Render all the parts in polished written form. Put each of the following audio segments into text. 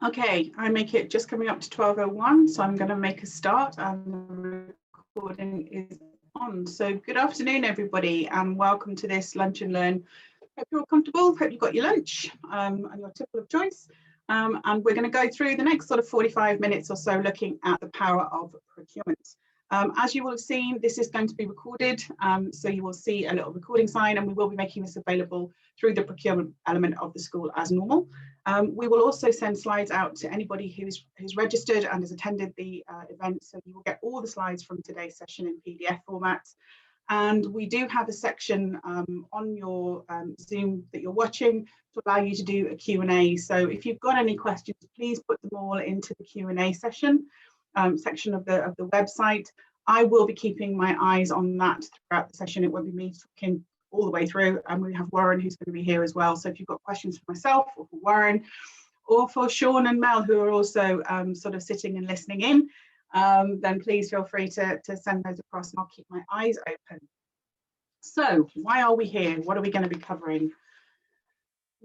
Okay, I make it just coming up to 12:01, so I'm going to make a start and the recording is on. So good afternoon, everybody, and welcome to this Lunch and Learn. Hope you're all comfortable, hope you've got your lunch and your tipple of choice. And we're going to go through the next sort of 45 minutes or so looking at the power of procurement. As you will have seen, this is going to be recorded, so you will see a little recording sign, and we will be making this available through the procurement element of the school as normal. We will also send slides out to anybody who's registered and has attended the event, so you will get all the slides from today's session in PDF format. And we do have a section on your Zoom that you're watching to allow you to do a Q&A. So if you've got any questions, please put them all into the Q&A section of the website. I will be keeping my eyes on that throughout the session. It won't be me talking all the way through, and we have Warren who's going to be here as well. So if you've got questions for myself or for Warren or for Sean and Mel, who are also sort of sitting and listening in, then please feel free to send those across and I'll keep my eyes open. So why are we here? What are we going to be covering?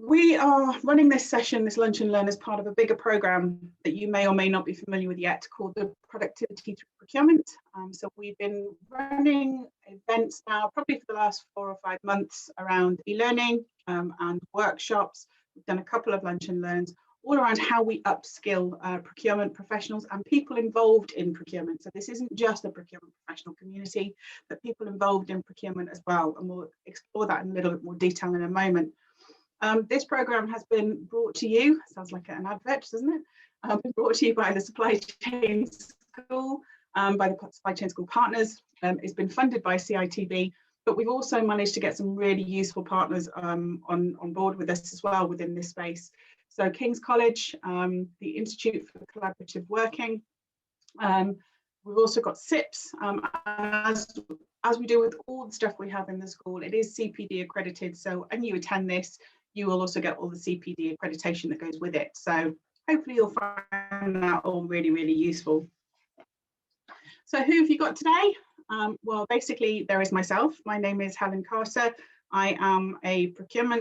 We are running this session, this Lunch and Learn, as part of a bigger program that you may or may not be familiar with yet, called the Productivity Through Procurement. So we've been running events now probably for the last 4 or 5 months around e-learning and workshops. We've done a couple of Lunch and Learns all around how we upskill procurement professionals and people involved in procurement. So this isn't just a procurement professional community, but people involved in procurement as well. And we'll explore that in a little bit more detail in a moment. This programme has been brought to you, sounds like an advert, doesn't it? Been brought to you by the Supply Chain School, by the Supply Chain School partners. It's been funded by CITB, but we've also managed to get some really useful partners on board with us as well within this space. So King's College, the Institute for Collaborative Working. We've also got SIPs. As we do with all the stuff we have in the school, it is CPD accredited. So when you attend this, you will also get all the CPD accreditation that goes with it. So hopefully you'll find that all really, really useful. So who have you got today? Well, basically there is myself. My name is Helen Carter. I am a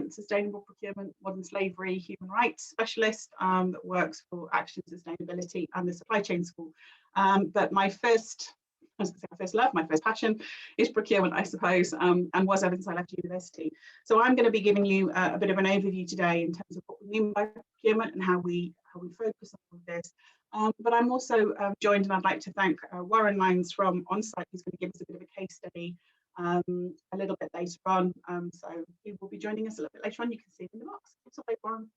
sustainable procurement, modern slavery, human rights specialist that works for Action Sustainability and the Supply Chain School. But my first love, my first passion is procurement, I suppose, and was ever since I left university. So I'm going to be giving you a bit of an overview today in terms of what we mean by procurement and how we focus on this. But I'm also joined, and I'd like to thank Warren Lyons from Onsite, who's going to give us a bit of a case study a little bit later on. So he will be joining us a little bit later on. You can see him in the box. What's up, Warren?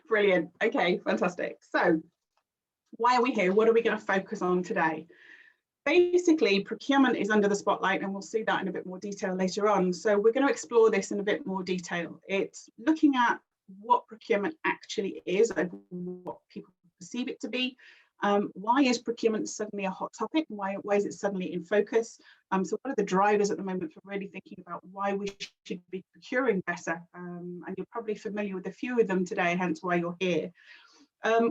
Brilliant. Okay, fantastic. So why are we here? What are we going to focus on today? Basically, procurement is under the spotlight, and we'll see that in a bit more detail later on. So we're going to explore this in a bit more detail. It's looking at what procurement actually is and what people perceive it to be. Why is procurement suddenly a hot topic? Why is it suddenly in focus? So what are the drivers at the moment for really thinking about why we should be procuring better? And you're probably familiar with a few of them today, hence why you're here.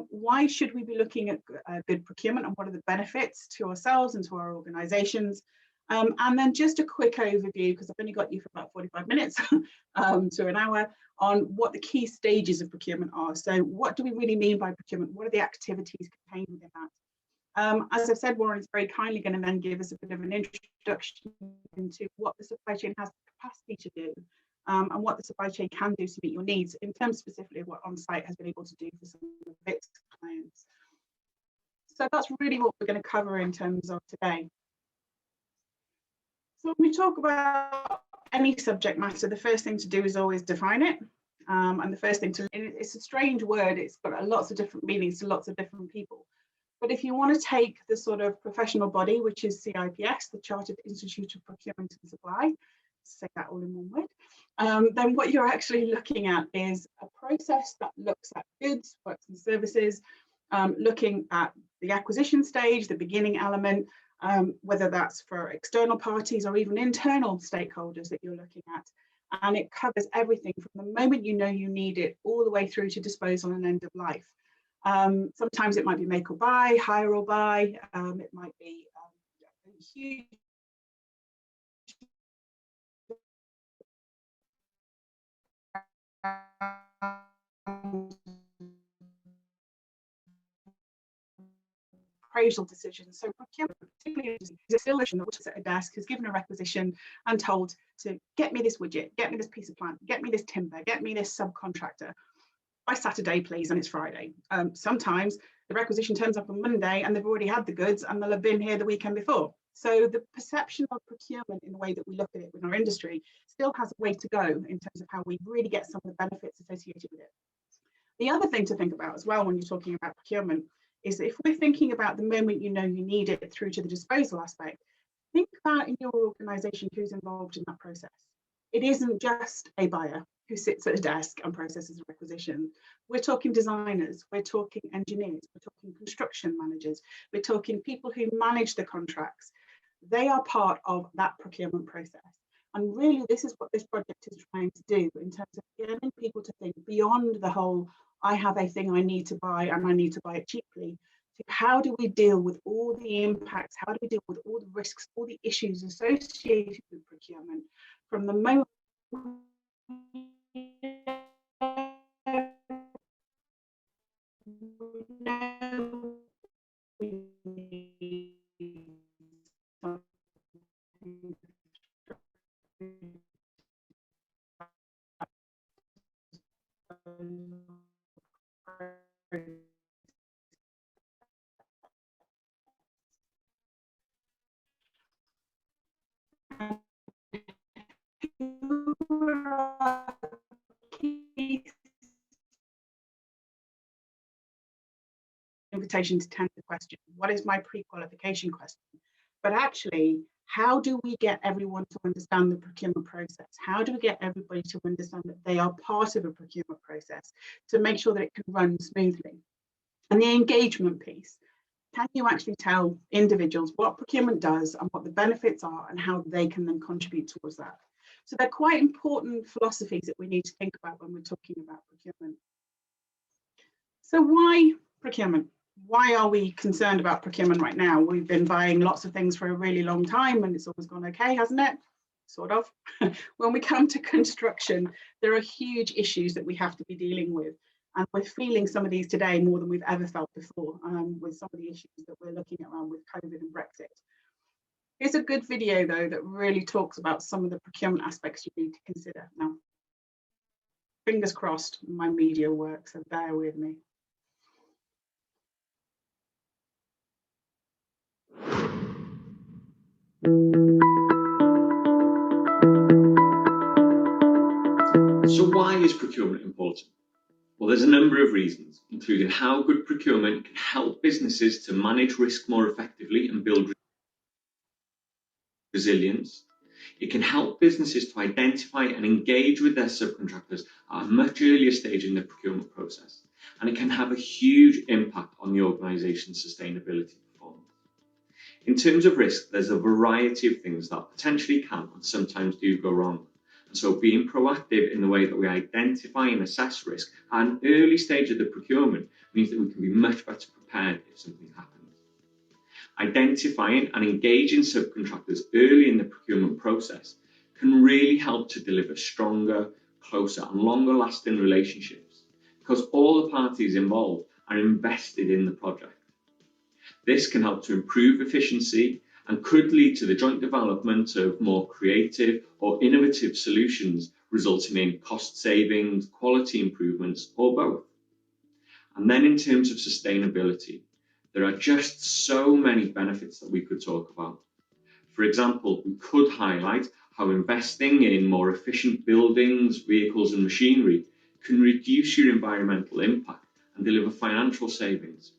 Why should we be looking at good procurement, and what are the benefits to ourselves and to our organisations? And then just a quick overview, because I've only got you for about 45 minutes to an hour, on what the key stages of procurement are. So what do we really mean by procurement? What are the activities contained within that? As I've said, Warren is very kindly going to then give us a bit of an introduction into what the supply chain has the capacity to do, and what the supply chain can do to meet your needs, in terms specifically of what Onsite has been able to do for some of its clients. So that's really what we're going to cover in terms of today. So when we talk about any subject matter, the first thing to do is always define it. And the first thing it's a strange word, it's got lots of different meanings to lots of different people. But if you want to take the sort of professional body, which is CIPS, the Chartered Institute of Procurement and Supply, say that all in one word, then what you're actually looking at is a process that looks at goods, works and services, looking at the acquisition stage, the beginning element, whether that's for external parties or even internal stakeholders that you're looking at. And it covers everything from the moment you know you need it all the way through to disposal and end of life. Sometimes it might be make or buy, hire or buy, it might be huge appraisal decisions. So procurement, particularly, is a still that works at a desk, who's given a requisition and told to get me this widget, get me this piece of plant, get me this timber, get me this subcontractor by Saturday, please, and it's Friday. Sometimes the requisition turns up on Monday and they've already had the goods and they'll have been here the weekend before. So the perception of procurement in the way that we look at it with our industry still has a way to go in terms of how we really get some of the benefits associated with it. The other thing to think about as well when you're talking about procurement is if we're thinking about the moment you know you need it through to the disposal aspect, think about in your organisation who's involved in that process. It isn't just a buyer who sits at a desk and processes a requisition. We're talking designers, we're talking engineers, we're talking construction managers, we're talking people who manage the contracts. They are part of that procurement process. And really, this is what this project is trying to do in terms of getting people to think beyond the whole, I have a thing I need to buy and I need to buy it cheaply. So how do we deal with all the impacts? How do we deal with all the risks, all the issues associated with procurement from the moment invitation to tender question. What is my pre-qualification question? But actually, how do we get everyone to understand the procurement process? How do we get everybody to understand that they are part of a procurement process to make sure that it can run smoothly? And the engagement piece. Can you actually tell individuals what procurement does and what the benefits are and how they can then contribute towards that? So they're quite important philosophies that we need to think about when we're talking about procurement. So why procurement? Why are we concerned about procurement right now? We've been buying lots of things for a really long time and it's always gone okay, hasn't it? Sort of. When we come to construction, there are huge issues that we have to be dealing with. And we're feeling some of these today more than we've ever felt before with some of the issues that we're looking at around with COVID and Brexit. Here's a good video, though, that really talks about some of the procurement aspects you need to consider. Now, fingers crossed, my media works, so bear with me. So why is procurement important? Well, there's a number of reasons, including how good procurement can help businesses to manage risk more effectively and build resilience. It can help businesses to identify and engage with their subcontractors at a much earlier stage in the procurement process, and it can have a huge impact on the organisation's sustainability performance. In terms of risk, there's a variety of things that potentially can and sometimes do go wrong. And so being proactive in the way that we identify and assess risk at an early stage of the procurement means that we can be much better prepared if something happens. Identifying and engaging subcontractors early in the procurement process can really help to deliver stronger, closer and longer lasting relationships because all the parties involved are invested in the project. This can help to improve efficiency and could lead to the joint development of more creative or innovative solutions, resulting in cost savings, quality improvements, or both. And then in terms of sustainability, there are just so many benefits that we could talk about. For example, we could highlight how investing in more efficient buildings, vehicles, and machinery can reduce your environmental impact and deliver financial savings.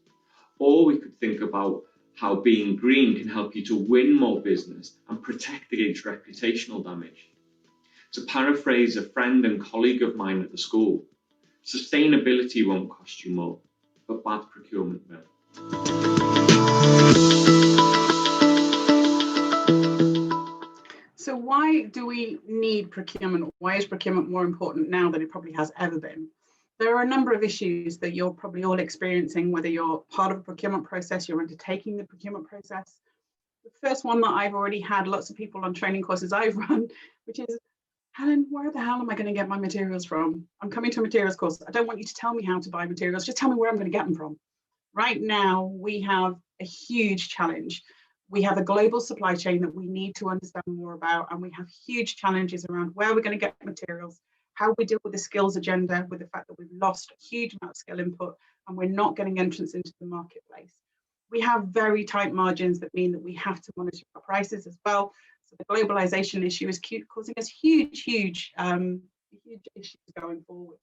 Or we could think about how being green can help you to win more business and protect against reputational damage. To paraphrase a friend and colleague of mine at the school, sustainability won't cost you more, but bad procurement will. So why do we need procurement? Why is procurement more important now than it probably has ever been? There are a number of issues that you're probably all experiencing, whether you're part of a procurement process, you're undertaking the procurement process. The first one that I've already had lots of people on training courses I've run, which is, Helen, where the hell am I going to get my materials from? I'm coming to a materials course. I don't want you to tell me how to buy materials. Just tell me where I'm going to get them from. Right now, we have a huge challenge. We have a global supply chain that we need to understand more about, and we have huge challenges around where we're going to get materials, how we deal with the skills agenda, with the fact that we've lost a huge amount of skill input and we're not getting entrance into the marketplace. We have very tight margins that mean that we have to monitor our prices as well. So the globalization issue is causing us huge issues going forward.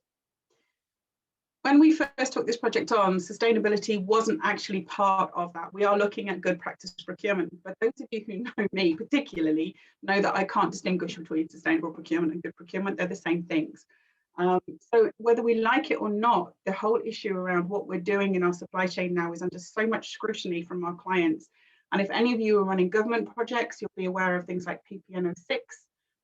When we first took this project on, sustainability wasn't actually part of that. We are looking at good practice procurement, but those of you who know me particularly know that I can't distinguish between sustainable procurement and good procurement. They're the same things. So whether we like it or not, the whole issue around what we're doing in our supply chain now is under so much scrutiny from our clients. And if any of you are running government projects, you'll be aware of things like PPN 06,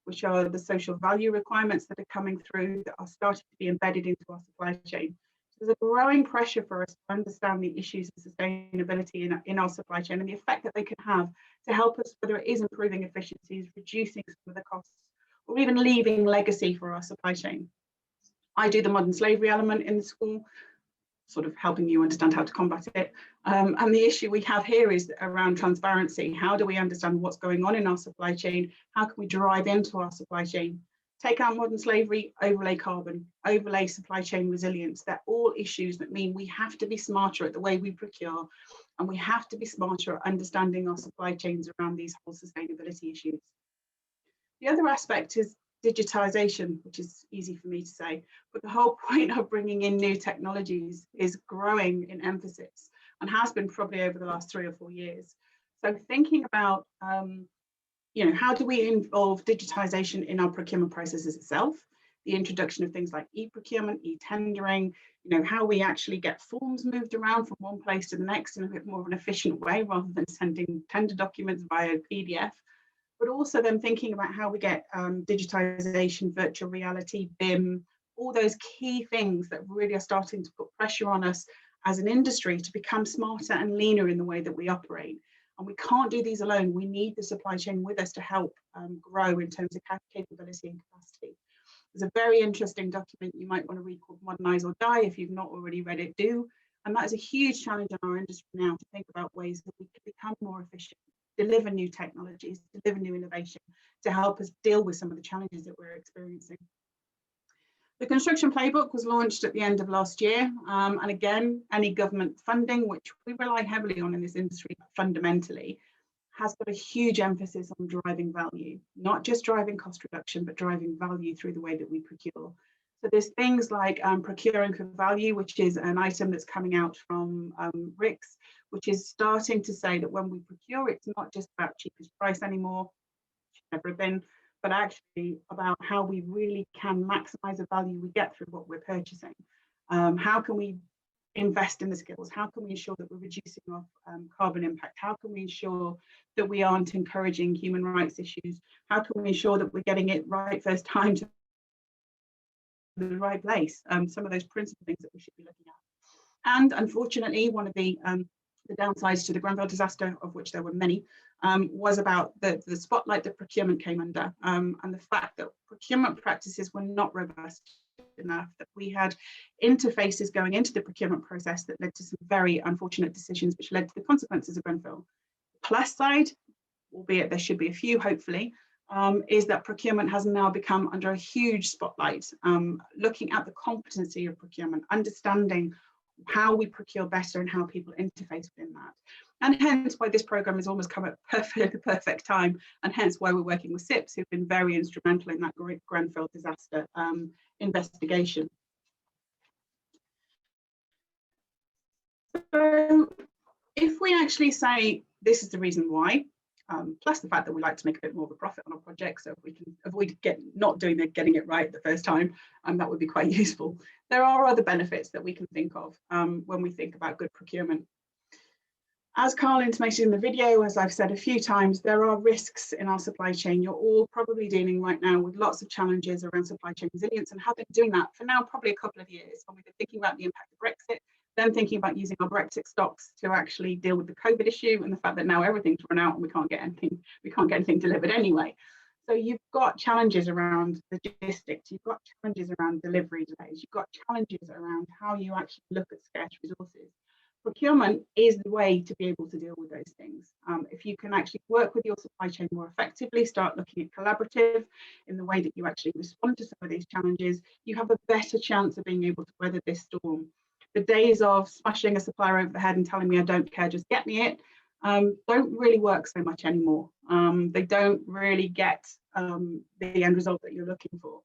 which are the social value requirements that are coming through that are starting to be embedded into our supply chain. There's a growing pressure for us to understand the issues of sustainability in our supply chain and the effect that they can have to help us, whether it is improving efficiencies, reducing some of the costs, or even leaving legacy for our supply chain. I do the modern slavery element in the school, sort of helping you understand how to combat it. And the issue we have here is around transparency. How do we understand what's going on in our supply chain? How can we drive into our supply chain? Take out modern slavery, overlay carbon, overlay supply chain resilience. They're all issues that mean we have to be smarter at the way we procure, and we have to be smarter at understanding our supply chains around these whole sustainability issues. The other aspect is digitization, which is easy for me to say, but the whole point of bringing in new technologies is growing in emphasis and has been probably over the last 3 or 4 years. So thinking about how do we involve digitization in our procurement processes itself, the introduction of things like e-procurement, e-tendering, how we actually get forms moved around from one place to the next in a bit more of an efficient way rather than sending tender documents via PDF, but also then thinking about how we get digitization, virtual reality, BIM, all those key things that really are starting to put pressure on us as an industry to become smarter and leaner in the way that we operate. And we can't do these alone. We need the supply chain with us to help grow in terms of capability and capacity. There's a very interesting document you might want to read called Modernize or Die. If you've not already read it, do. And that is a huge challenge in our industry now to think about ways that we can become more efficient, deliver new technologies, deliver new innovation to help us deal with some of the challenges that we're experiencing. The Construction Playbook was launched at the end of last year. And again, any government funding, which we rely heavily on in this industry fundamentally, has got a huge emphasis on driving value, not just driving cost reduction, but driving value through the way that we procure. So there's things like procuring for value, which is an item that's coming out from RICS, which is starting to say that when we procure, it's not just about cheapest price anymore, which never have been, but actually about how we really can maximize the value we get through what we're purchasing. How can we invest in the skills? How can we ensure that we're reducing our carbon impact? How can we ensure that we aren't encouraging human rights issues? How can we ensure that we're getting it right first time to the right place? Some of those principal things that we should be looking at. And unfortunately, one of the downsides to the Grenfell disaster, of which there were many, was about the spotlight that procurement came under, and the fact that procurement practices were not robust enough, that we had interfaces going into the procurement process that led to some very unfortunate decisions, which led to the consequences of Grenfell. Plus side, albeit there should be a few, hopefully, is that procurement has now become under a huge spotlight, looking at the competency of procurement, understanding how we procure better and how people interface within that. And hence why this programme has almost come at the perfect time, and hence why we're working with SIPs, who've been very instrumental in that Grenfell disaster investigation. So if we actually say this is the reason why, plus the fact that we like to make a bit more of a profit on our project, so if we can avoid getting it right the first time, that would be quite useful. There are other benefits that we can think of when we think about good procurement. As Carl intimated in the video, as I've said a few times, there are risks in our supply chain. You're all probably dealing right now with lots of challenges around supply chain resilience, and have been doing that for now probably a couple of years. When we've been thinking about the impact of Brexit, then thinking about using our Brexit stocks to actually deal with the COVID issue and the fact that now everything's run out and we can't get anything delivered anyway. So you've got challenges around logistics, you've got challenges around delivery delays, you've got challenges around how you actually look at scarce resources. procurement is the way to be able to deal with those things. If you can actually work with your supply chain more effectively, start looking at collaborative in the way that you actually respond to some of these challenges, you have a better chance of being able to weather this storm. The days of smashing a supplier over the head and telling me I don't care, just get me it, don't really work so much anymore. They don't really get the end result that you're looking for.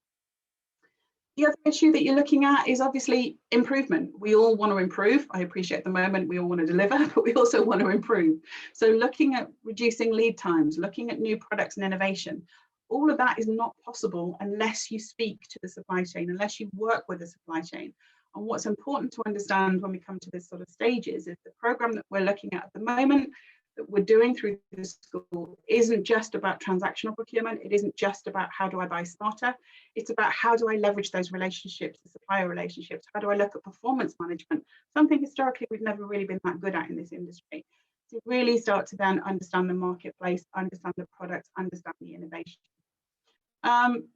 The other issue that you're looking at is obviously improvement. We all want to improve. I appreciate at the moment we all want to deliver, but we also want to improve. So looking at reducing lead times, looking at new products and innovation, all of that is not possible unless you speak to the supply chain, unless you work with the supply chain. And what's important to understand when we come to this sort of stages is the program that we're looking at the moment that we're doing through the school isn't just about transactional procurement. It isn't just about how do I buy smarter. It's about how do I leverage those relationships, the supplier relationships? How do I look at performance management? Something historically we've never really been that good at in this industry. To really start to then understand the marketplace, understand the products, understand the innovation.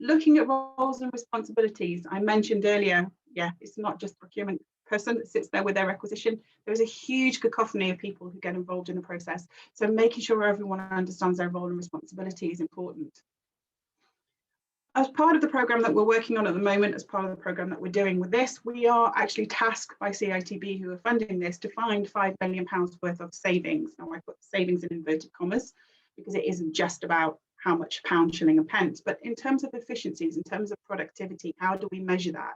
Looking at roles and responsibilities, I mentioned earlier, it's not just procurement person that sits there with their requisition. There's a huge cacophony of people who get involved in the process. So making sure everyone understands their role and responsibility is important. As part of the program that we're working on at the moment, as part of the program that we're doing with this, we are actually tasked by CITB, who are funding this, to find £5 million worth of savings. Now I put savings in inverted commas because it isn't just about how much pound, shilling and pence, but in terms of efficiencies, in terms of productivity, how do we measure that?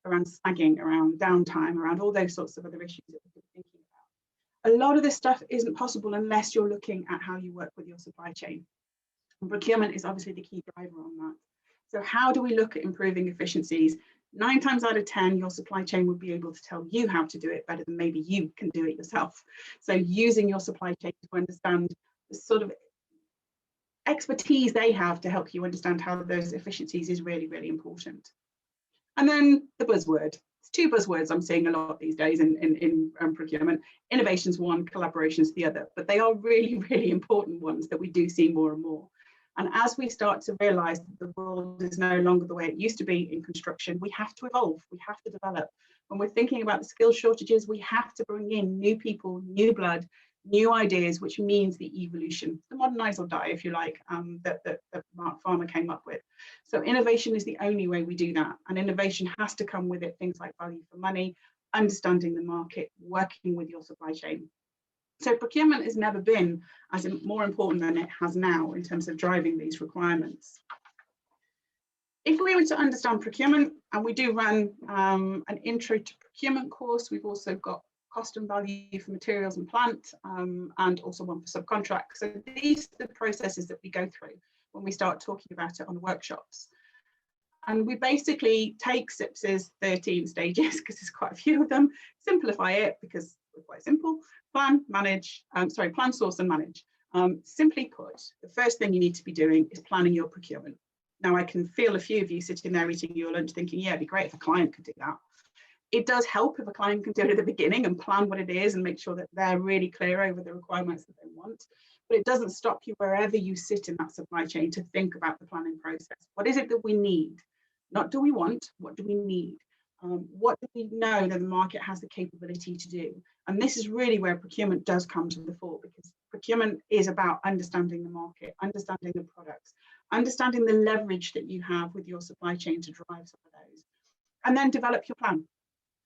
Around snagging, around downtime, around all those sorts of other issues that we've been thinking about. A lot of this stuff isn't possible unless you're looking at how you work with your supply chain. And procurement is obviously the key driver on that. So how do we look at improving efficiencies? 9 times out of 10, your supply chain would be able to tell you how to do it better than maybe you can do it yourself. So using your supply chain to understand the sort of expertise they have to help you understand how those efficiencies is really, really important. And then the buzzword. It's 2 buzzwords I'm seeing a lot these days in procurement. Innovation's one, collaboration's the other, but they are really, really important ones that we do see more and more. And as we start to realise that the world is no longer the way it used to be in construction, we have to evolve, we have to develop. When we're thinking about the skill shortages, we have to bring in new people, new blood, new ideas, which means the evolution, the modernise or die, if you like, that Mark Farmer came up with. So innovation is the only way we do that. And innovation has to come with it things like value for money, understanding the market, working with your supply chain. So procurement has never been more important than it has now in terms of driving these requirements. If we were to understand procurement, and we do run an intro to procurement course, we've also got cost and value for materials and plant, and also one for subcontract. So these are the processes that we go through when we start talking about it on the workshops. And we basically take SIPS's 13 stages, because there's quite a few of them, simplify it because we're quite simple, plan, source and manage. Simply put, the first thing you need to be doing is planning your procurement. Now I can feel a few of you sitting there eating your lunch thinking, yeah, it'd be great if a client could do that. It does help if a client can do it at the beginning and plan what it is and make sure that they're really clear over the requirements that they want. But it doesn't stop you wherever you sit in that supply chain to think about the planning process. What is it that we need? Not do we want, what do we need? What do we know that the market has the capability to do? And this is really where procurement does come to the fore, because procurement is about understanding the market, understanding the products, understanding the leverage that you have with your supply chain to drive some of those, and then develop your plan.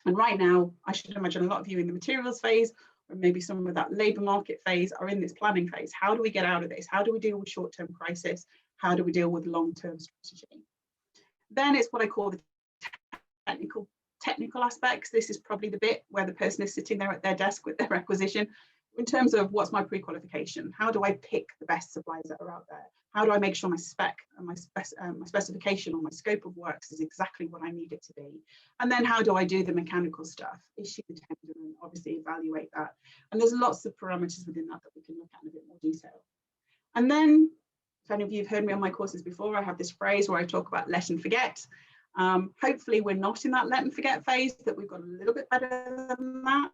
And right now, I should imagine a lot of you in the materials phase, or maybe some of that labour market phase, are in this planning phase. How do we get out of this? How do we deal with short-term crisis? How do we deal with long-term strategy? Then it's what I call the technical aspects. This is probably the bit where the person is sitting there at their desk with their requisition. In terms of what's my pre-qualification? How do I pick the best suppliers that are out there? How do I make sure my spec and my specification or my scope of works is exactly what I need it to be? And then how do I do the mechanical stuff? Issue the tender and obviously evaluate that. And there's lots of parameters within that we can look at in a bit more detail. And then, if any of you have heard me on my courses before, I have this phrase where I talk about let and forget. Hopefully we're not in that let and forget phase, that we've got a little bit better than that.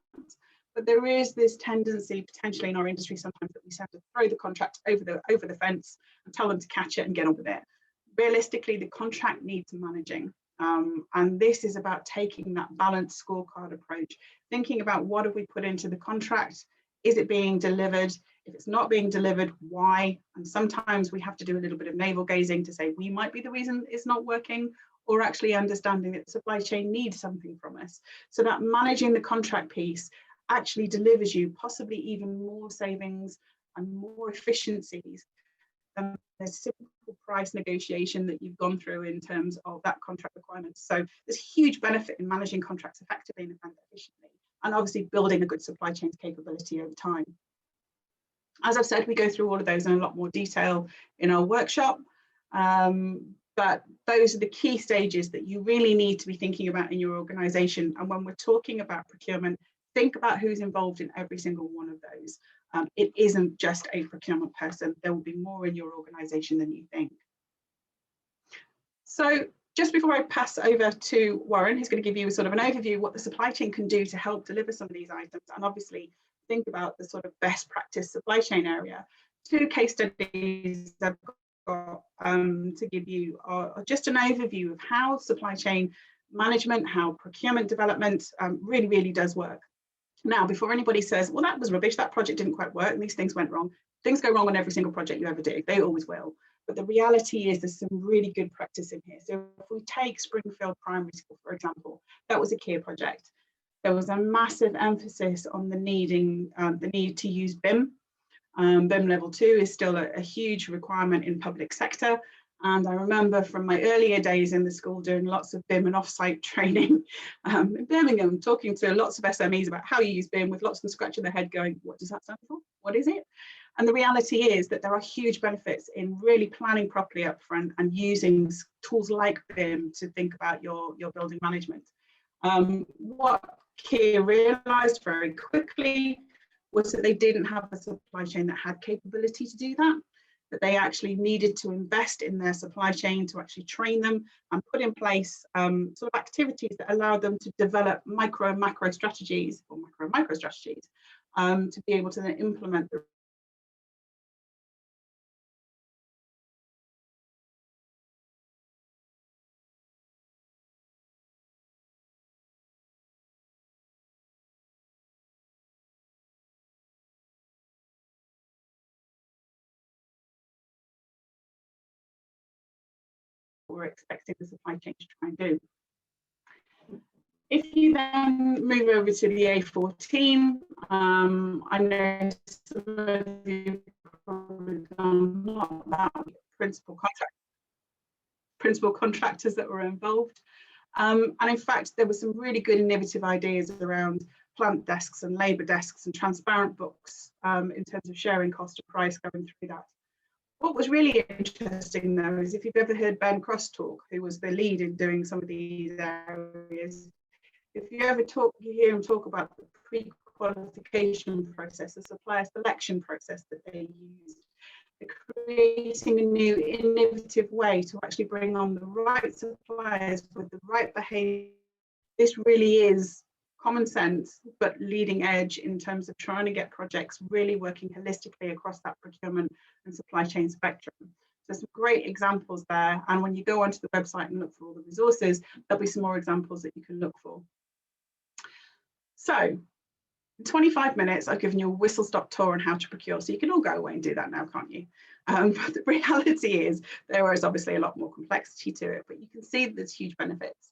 But there is this tendency potentially in our industry sometimes that we have to throw the contract over the fence and tell them to catch it and get on with it. Realistically, the contract needs managing. And this is about taking that balanced scorecard approach, thinking about what have we put into the contract? Is it being delivered? If it's not being delivered, why? And sometimes we have to do a little bit of navel gazing to say we might be the reason it's not working, or actually understanding that the supply chain needs something from us. So that managing the contract piece actually delivers you possibly even more savings and more efficiencies than the simple price negotiation that you've gone through in terms of that contract requirements. So there's huge benefit in managing contracts effectively and efficiently, and obviously building a good supply chain capability over time. As I've said, we go through all of those in a lot more detail in our workshop. But those are the key stages that you really need to be thinking about in your organisation. And when we're talking about procurement, think about who's involved in every single one of those. It isn't just a procurement person. There will be more in your organisation than you think. So just before I pass over to Warren, who's going to give you sort of an overview of what the supply chain can do to help deliver some of these items, and obviously think about the sort of best practice supply chain area, 2 case studies I've got to give you are just an overview of how supply chain management, how procurement development really does work. Now, before anybody says, well, that was rubbish, that project didn't quite work, and these things went wrong. Things go wrong on every single project you ever do. They always will. But the reality is there's some really good practice in here. So if we take Springfield Primary School, for example, that was a key project. There was a massive emphasis on the need to use BIM. BIM level 2 is still a huge requirement in public sector. And I remember from my earlier days in the school doing lots of BIM and offsite training in Birmingham, talking to lots of SMEs about how you use BIM, with lots of them scratching their head going, what does that stand for? What is it? And the reality is that there are huge benefits in really planning properly up front and using tools like BIM to think about your building management. What Kia realised very quickly was that they didn't have a supply chain that had capability to do that. That they actually needed to invest in their supply chain to actually train them and put in place sort of activities that allowed them to develop micro and macro strategies, or macro and micro strategies, to be able to then implement the we're expecting the supply chain to try and do. If you then move over to the A14, I know some of you probably done a lot about principal contractors that were involved. And in fact, there were some really good innovative ideas around plant desks and labour desks and transparent books in terms of sharing cost and price going through that. What was really interesting, though, is if you've ever heard Ben Cross talk, who was the lead in doing some of these areas, if you ever hear him talk about the pre-qualification process, the supplier selection process that they used, creating a new innovative way to actually bring on the right suppliers with the right behaviour. This really is common sense, but leading edge in terms of trying to get projects really working holistically across that procurement and supply chain spectrum. So some great examples there. And when you go onto the website and look for all the resources, there'll be some more examples that you can look for. So in 25 minutes, I've given you a whistle-stop tour on how to procure. So you can all go away and do that now, can't you? But the reality is there is obviously a lot more complexity to it, but you can see that there's huge benefits.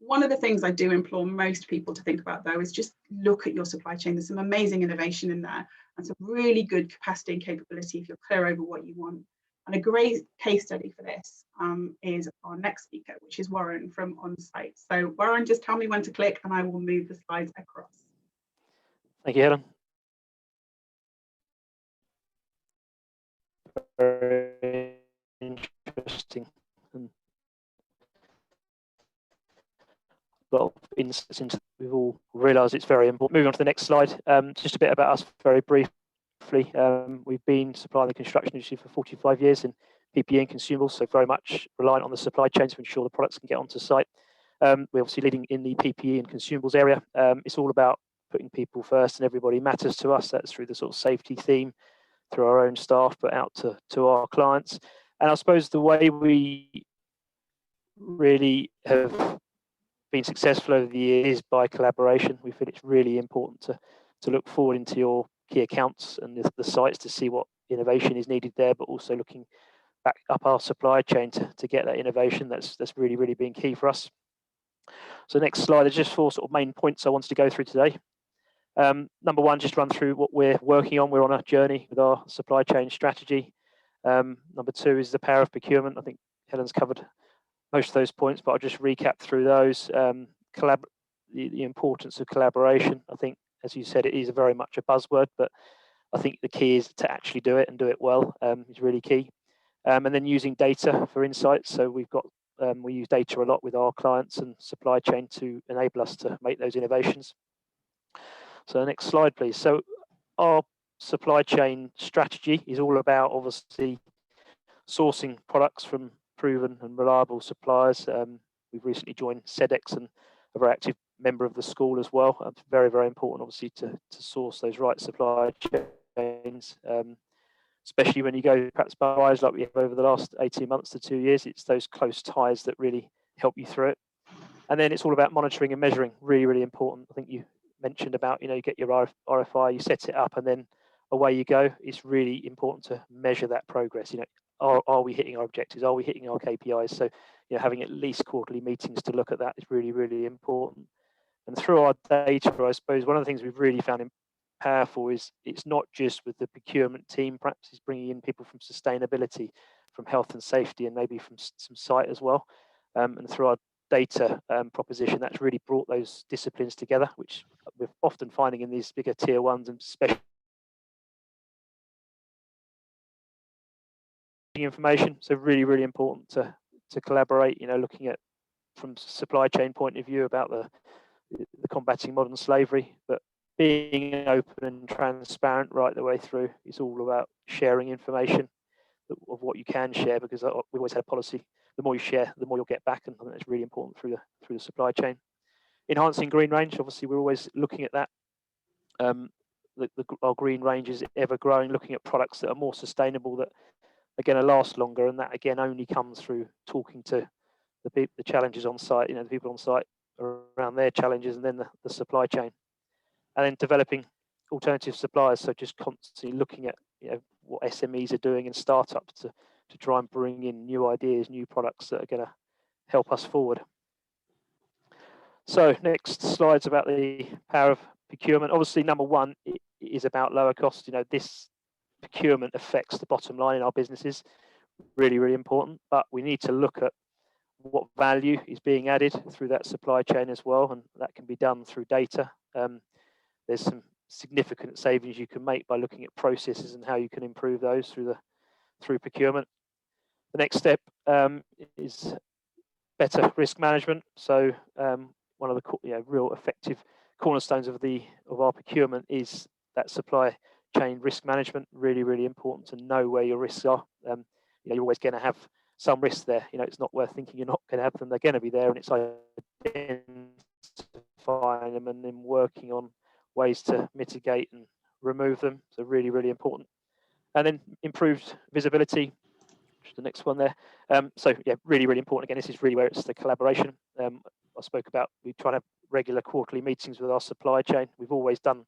One of the things I do implore most people to think about, though, is just look at your supply chain. There's some amazing innovation in there and some really good capacity and capability if you're clear over what you want. And a great case study for this is our next speaker, which is Warren from Onsite. So Warren, just tell me when to click and I will move the slides across. Thank you, Helen. Very interesting. A lot of insights into we've all realised it's very important. Moving on to the next slide, just a bit about us very briefly. We've been supplying the construction industry for 45 years in PPE and consumables, so very much reliant on the supply chain to ensure the products can get onto site. We're obviously leading in the PPE and consumables area. It's all about putting people first, and everybody matters to us. That's through the sort of safety theme, through our own staff, but out to our clients. And I suppose the way we really have been successful over the years by collaboration. We feel it's really important to look forward into your key accounts and the sites to see what innovation is needed there, but also looking back up our supply chain to get that innovation. That's really been key for us. So next slide is just 4 sort of main points I wanted to go through today. Number 1, just run through what we're working on. We're on a journey with our supply chain strategy. Number 2 is the power of procurement. I think Helen's covered most of those points, but I'll just recap through those. The importance of collaboration. I think, as you said, it is very much a buzzword, but I think the key is to actually do it and do it well is really key. And then using data for insights. So we've got we use data a lot with our clients and supply chain to enable us to make those innovations. So next slide, please. So our supply chain strategy is all about obviously sourcing products from proven and reliable suppliers. We've recently joined SEDEX and a very active member of the school as well. It's very important, obviously, to source those right supply chains, especially when you go perhaps by ties like we have over the last 18 months to 2 years. It's those close ties that really help you through it. And then it's all about monitoring and measuring, really important. I think you mentioned about, you get your RFI, you set it up, and then away you go. It's really important to measure that progress. Are we hitting our objectives? Are we hitting our KPIs? So, having at least quarterly meetings to look at that is really important. And through our data, I suppose one of the things we've really found powerful is it's not just with the procurement team, perhaps it's bringing in people from sustainability, from health and safety, and maybe from some site as well. And through our data proposition, that's really brought those disciplines together, which we're often finding in these bigger tier 1s and special information. So really important to collaborate, looking at from supply chain point of view about the combating modern slavery, but being open and transparent right the way through. It's all about sharing information of what you can share, because we always had a policy: the more you share, the more you'll get back, and I think that's really important through the supply chain. Enhancing green range, obviously, we're always looking at that. Our green range is ever growing, looking at products that are more sustainable, that are going to last longer, and that again only comes through talking to the challenges on site, the people on site around their challenges, and then the supply chain. And then developing alternative suppliers, so just constantly looking at what SMEs are doing and startups to try and bring in new ideas, new products that are going to help us forward. So next slide's about the power of procurement. Obviously, number 1 is about lower costs. This procurement affects the bottom line in our businesses. Really important, but we need to look at what value is being added through that supply chain as well, and that can be done through data. There's some significant savings you can make by looking at processes and how you can improve those through procurement. The next step is better risk management. So one of the real effective cornerstones of our procurement is that supply chain risk management. Really important to know where your risks are. You're always going to have some risks there. It's not worth thinking you're not going to have them. They're going to be there, and it's identifying them and then working on ways to mitigate and remove them. So really important. And then improved visibility, which is the next one there. So yeah, really important. Again, this is really where it's the collaboration. I spoke about, we try to have regular quarterly meetings with our supply chain. We've always done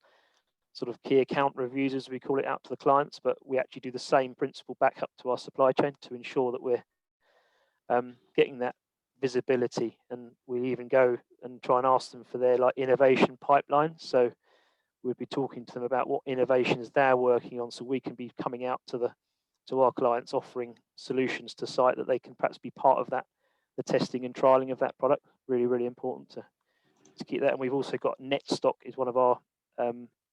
sort of key account reviews, as we call it, out to the clients, but we actually do the same principle back up to our supply chain to ensure that we're getting that visibility. And we even go and try and ask them for their innovation pipeline. So we'd be talking to them about what innovations they're working on, so we can be coming out to our clients offering solutions to site that they can perhaps be part of that, the testing and trialing of that product. Really important to keep that. And we've also got NetStock is one of our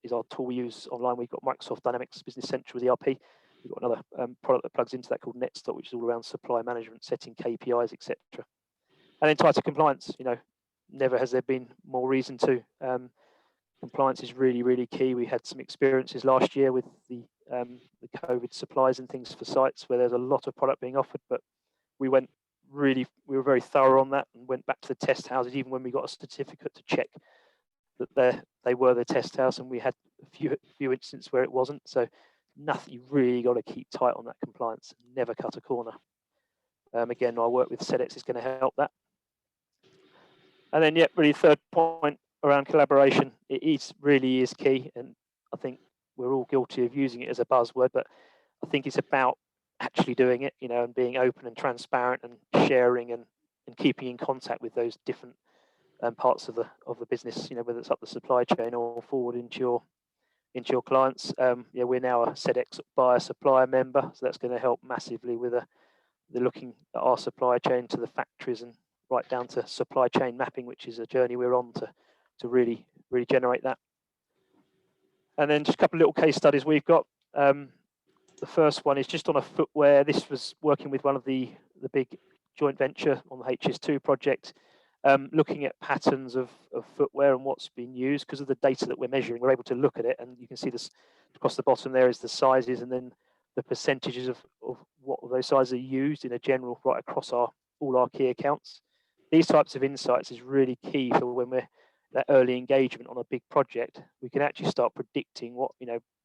is our tool we use online. We've got Microsoft Dynamics Business Central with ERP. We've got another product that plugs into that called NetStock, which is all around supply management, setting KPIs, etc. And then tighter compliance. Never has there been more reason to. Compliance is really key. We had some experiences last year with the COVID supplies and things for sites where there's a lot of product being offered, but we were very thorough on that and went back to the test houses, even when we got a certificate to check that they were the test house, and we had a few instances where it wasn't. So nothing, you really got to keep tight on that compliance, never cut a corner. Again, our work with SEDEX is going to help that. And then, yeah, really third point around collaboration, it really is key, and I think we're all guilty of using it as a buzzword, but I think it's about actually doing it, and being open and transparent and sharing and keeping in contact with those different parts of the business, whether it's up the supply chain or forward into your clients. We're now a SEDEX buyer supplier member, so that's going to help massively with the looking at our supply chain to the factories and right down to supply chain mapping, which is a journey we're on to really generate that. And then just a couple of little case studies we've got. The first one is just on a footwear. This was working with one of the big joint venture on the HS2 project, looking at patterns of footwear and what's been used. Because of the data that we're measuring, we're able to look at it, and you can see this across the bottom there is the sizes and then the percentages of what those sizes are used in a general right across all our key accounts. These types of insights is really key for when we're that early engagement on a big project. We can actually start predicting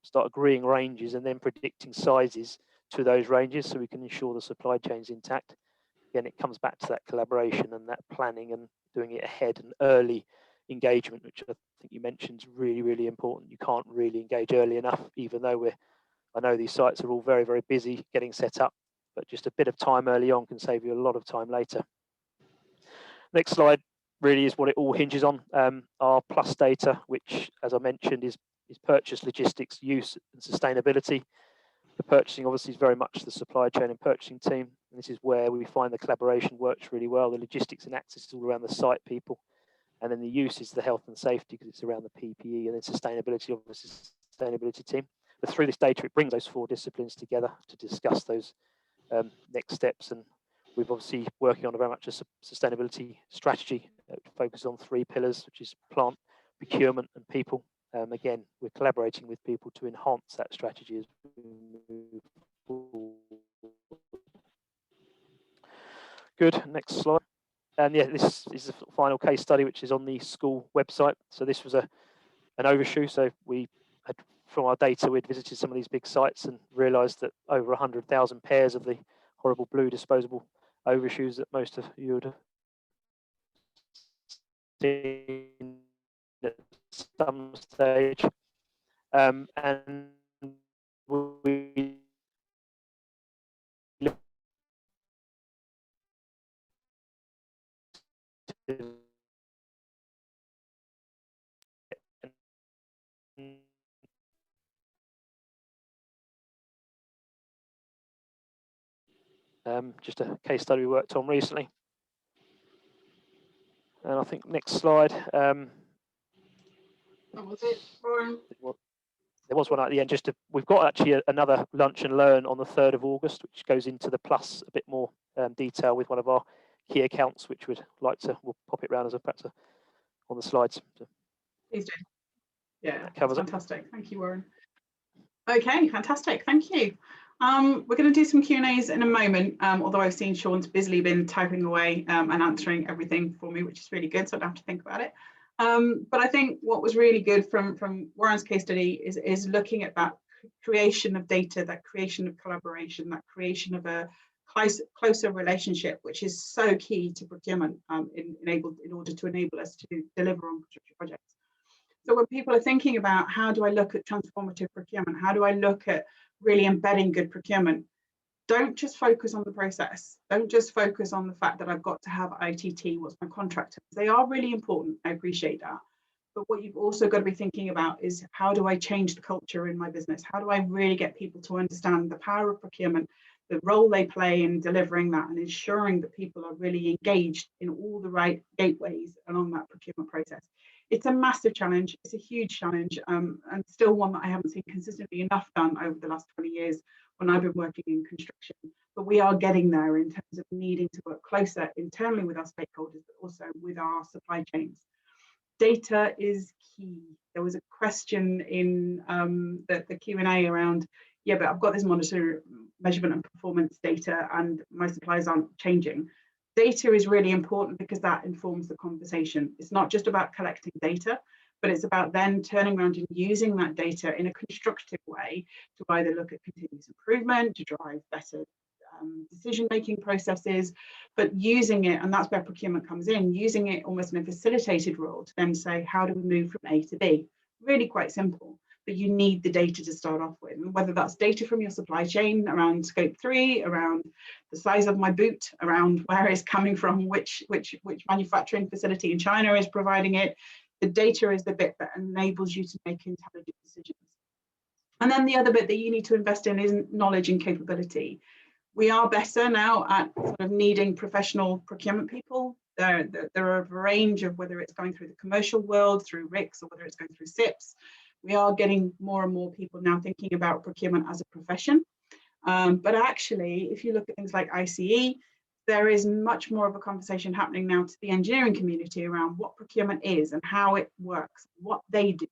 start agreeing ranges and then predicting sizes to those ranges, so we can ensure the supply chain's intact. Again, it comes back to that collaboration and that planning and doing it ahead and early engagement, which I think you mentioned is really, really important. You can't really engage early enough, even though I know these sites are all very, very busy getting set up, but just a bit of time early on can save you a lot of time later. Next slide really is what it all hinges on. Our plus data, which, as I mentioned, is purchase, logistics, use, and sustainability. The purchasing obviously is very much the supply chain and purchasing team. And this is where we find the collaboration works really well. The logistics and access is all around the site people. And then the use is the health and safety, because it's around the PPE, and then sustainability, obviously sustainability team. But through this data, it brings those four disciplines together to discuss those next steps. And we've obviously working on very much a sustainability strategy that focuses on 3 pillars, which is plant, procurement, and people. Again, we're collaborating with people to enhance that strategy as we move forward. Good, next slide. And yeah, this is the final case study, which is on the school website. So this was an overshoe. So we had, from our data, we'd visited some of these big sites and realised that over 100,000 pairs of the horrible blue disposable overshoes that most of you would have seen at some stage, and we just a case study we worked on recently. And I think next slide. That was it, Warren. There was one at the end. We've got actually another lunch and learn on the 3rd of August, which goes into the plus a bit more detail with one of our key accounts, which we'll pop it around as perhaps on the slides. So please do. Yeah, that covers fantastic. Thank you, Warren. Okay, fantastic. Thank you. We're going to do some Q&As in a moment, although I've seen Sean's busily been typing away and answering everything for me, which is really good, so I don't have to think about it. But I think what was really good from Warren's case study is looking at that creation of data, that creation of collaboration, that creation of a closer relationship, which is so key to procurement in order to enable us to deliver on construction projects. So when people are thinking about how do I look at transformative procurement, how do I look at really embedding good procurement, don't just focus on the process. Don't just focus on the fact that I've got to have ITT, what's my contractor. They are really important, I appreciate that. But what you've also got to be thinking about is how do I change the culture in my business? How do I really get people to understand the power of procurement, the role they play in delivering that and ensuring that people are really engaged in all the right gateways along that procurement process. It's a massive challenge. It's a huge challenge, and still one that I haven't seen consistently enough done over the last 20 years when I've been working in construction. But we are getting there in terms of needing to work closer internally with our stakeholders, but also with our supply chains. Data is key. There was a question in the Q&A around, yeah, but I've got this measurement and performance data and my suppliers aren't changing. Data is really important because that informs the conversation. It's not just about collecting data, but it's about then turning around and using that data in a constructive way to either look at continuous improvement, to drive better decision-making processes, but using it, and that's where procurement comes in, using it almost in a facilitated role to then say, how do we move from A to B? Really quite simple, but you need the data to start off with, and whether that's data from your supply chain around scope 3, around the size of my boot, around where it's coming from, which manufacturing facility in China is providing it. The data is the bit that enables you to make intelligent decisions. And then the other bit that you need to invest in is knowledge and capability. We are better now at sort of needing professional procurement people. There are a range of, whether it's going through the commercial world, through RICS, or whether it's going through SIPs. We are getting more and more people now thinking about procurement as a profession. But actually, if you look at things like ICE, there is much more of a conversation happening now to the engineering community around what procurement is and how it works, what they do